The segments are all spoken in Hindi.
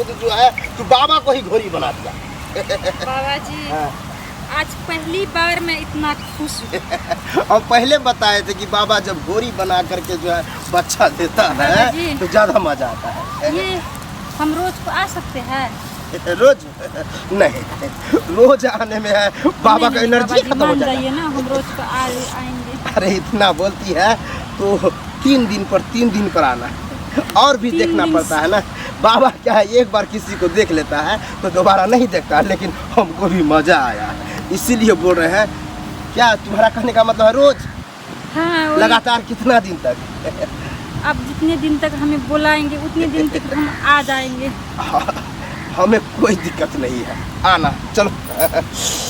खुद जो है तू बाबा को ही घोड़ी बना दिया। बाबा जी आज पहली बार मैं इतना खुश हूँ। और पहले बताए थे कि बाबा जब घोड़ी बना करके जो है बच्चा देता है तो ज्यादा मजा आता है। ये हम रोज को आ सकते हैं? रोज नहीं, रोज आने में है बाबा का एनर्जी खत्म हो जाएगा। ना हम रोज को आएंगे। अरे इतना बोलती है तो 3 दिन पर आना, और भी देखना पड़ता है ना। बाबा क्या है, एक बार किसी को देख लेता है तो दोबारा नहीं देखता, लेकिन हमको भी मजा आया इसीलिए बोल रहे हैं। क्या तुम्हारा कहने का मतलब है रोज? हाँ, लगातार कितना दिन तक? अब जितने दिन तक हमें बुलाएंगे उतने दिन तक हम आ जाएंगे। हमें कोई दिक्कत नहीं है, आना चलो।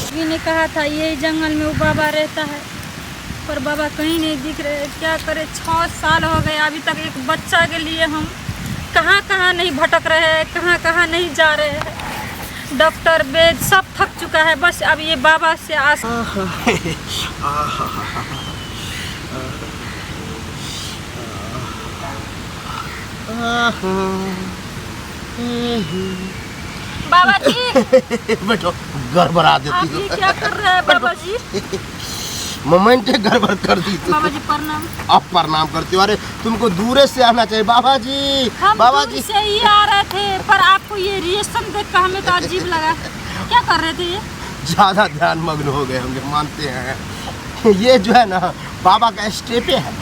जी ने कहा था ये जंगल में वो बाबा रहता है, पर बाबा कहीं नहीं दिख रहे। क्या करे, 6 साल हो गए अभी तक एक बच्चा के लिए हम कहाँ कहाँ नहीं भटक रहे हैं, कहाँ कहाँ नहीं जा रहे हैं। डॉक्टर वैद सब थक चुका है, बस अब ये बाबा से आस। बाबा जी बैठो, गड़बड़ा देती आप ये क्या कर रहे हैं बाबा जी? मोमेंट गड़बड़ कर दी तू। बाबा जी प्रणाम। अब प्रणाम करती हूँ। अरे तुमको दूरे से आना चाहिए बाबा जी। हम बाबा दूर जी से ही आ रहे थे, पर आपको ये रिएक्शन देख कर हमें तो अजीब लगा। क्या कर रहे थे ये? ज्यादा ध्यान मग्न हो गए होंगे, मानते हैं। ये जो है ना बाबा का स्टेपे है।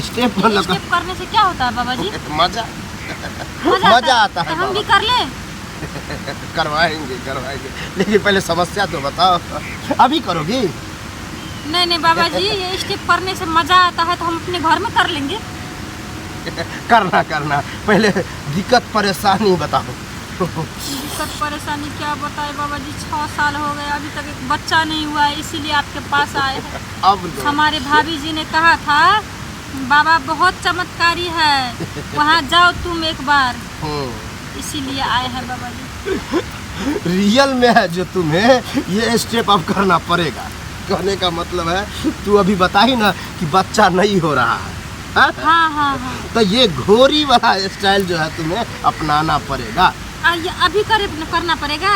स्टेप मतलब स्टेप करने से क्या होता है बाबा जी? मजा आता है। तो हम भी कर ले? करवाएंगे, लेकिन पहले समस्या तो बताओ। अभी करोगी? नहीं बाबा जी, ये स्टेप करने से मजा आता है तो हम अपने घर में कर लेंगे। करना पहले दिक्कत परेशानी बताओ। दिक्कत परेशानी क्या बताए बाबा जी, 6 साल हो गए अभी तक एक बच्चा नहीं हुआ है, इसीलिए आपके पास आए हैं। अब हमारे भाभी जी ने कहा था बाबा बहुत चमत्कारी है, वहाँ जाओ तुम एक बार, इसीलिए आए हैं बाबा जी। रियल में है जो तुम्हें ये स्टेप अब करना पड़ेगा। कहने का मतलब है तू अभी बता ही ना कि बच्चा नहीं हो रहा है। हाँ। तो ये घोड़ी वाला स्टाइल जो है तुम्हें अपनाना पड़ेगा। ये अभी करना पड़ेगा?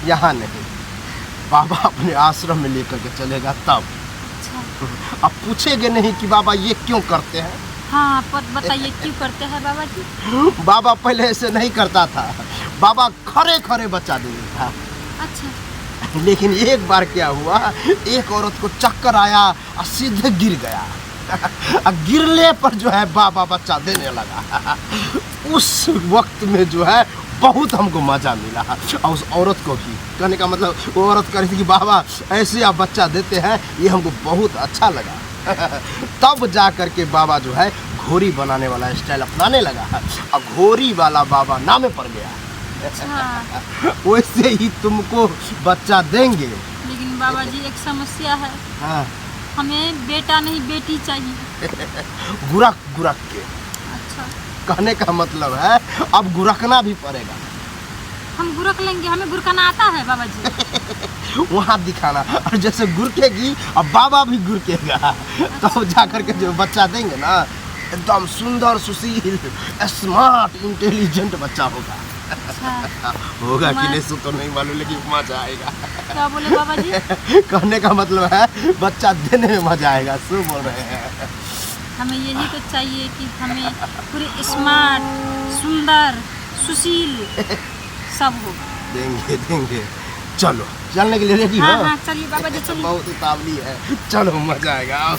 यहाँ नहीं, बाबा अपने आश्रम में लेकर के चलेगा तब। अच्छा। अब पूछेंगे नहीं कि बाबा ये क्यों करते हैं। हाँ बताइए क्यों करते हैं बाबा जी? बाबा पहले ऐसे नहीं करता था, बाबा खड़े बच्चा देता था। अच्छा। लेकिन एक बार क्या हुआ, एक औरत को चक्कर आया और सीधे गिर गया। गिरने पर जो है बाबा बच्चा देने लगा। उस वक्त में जो है बहुत हमको मजा मिला, और उस औरत को भी। कहने का मतलब वो औरत कह रही थी कि बाबा ऐसे आप बच्चा देते हैं, ये हमको बहुत अच्छा लगा। तब जा कर के बाबा जो है घोड़ी बनाने वाला स्टाइल अपनाने लगा, और घोड़ी वाला बाबा नामे पड़ गया। अच्छा। वैसे ही तुमको बच्चा देंगे। लेकिन बाबा जी एक समस्या है। हाँ। हमें बेटा नहीं बेटी चाहिए। गुरक के। अच्छा। कहने का मतलब है अब गुरकना भी पड़ेगा। हम गुरक लेंगे, हमें गुरकना आता है बाबा जी। वहाँ दिखाना, और जैसे गुरकेगी अब बाबा भी गुरकेगा। तब जा करके जो बच्चा देंगे ना, एकदम सुंदर, सुशील, स्मार्ट, इंटेलिजेंट बच्चा होगा। अच्छा। होगा कि नहीं सो तो नहीं मालूम, लेकिन मजा आएगा। क्या बोले बाबा जी? कहने का मतलब है बच्चा देने में मजा आएगा। सो बोल रहे हैं। हमें यही तो चाहिए कि हमें पूरे स्मार्ट, सुंदर, सुशील सब होगा। देंगे। चलो चलने के लिए रेडी हो? हाँ चलिए बाबा जी चलिए। बहुत उतावली है, चलो मजा आएगा।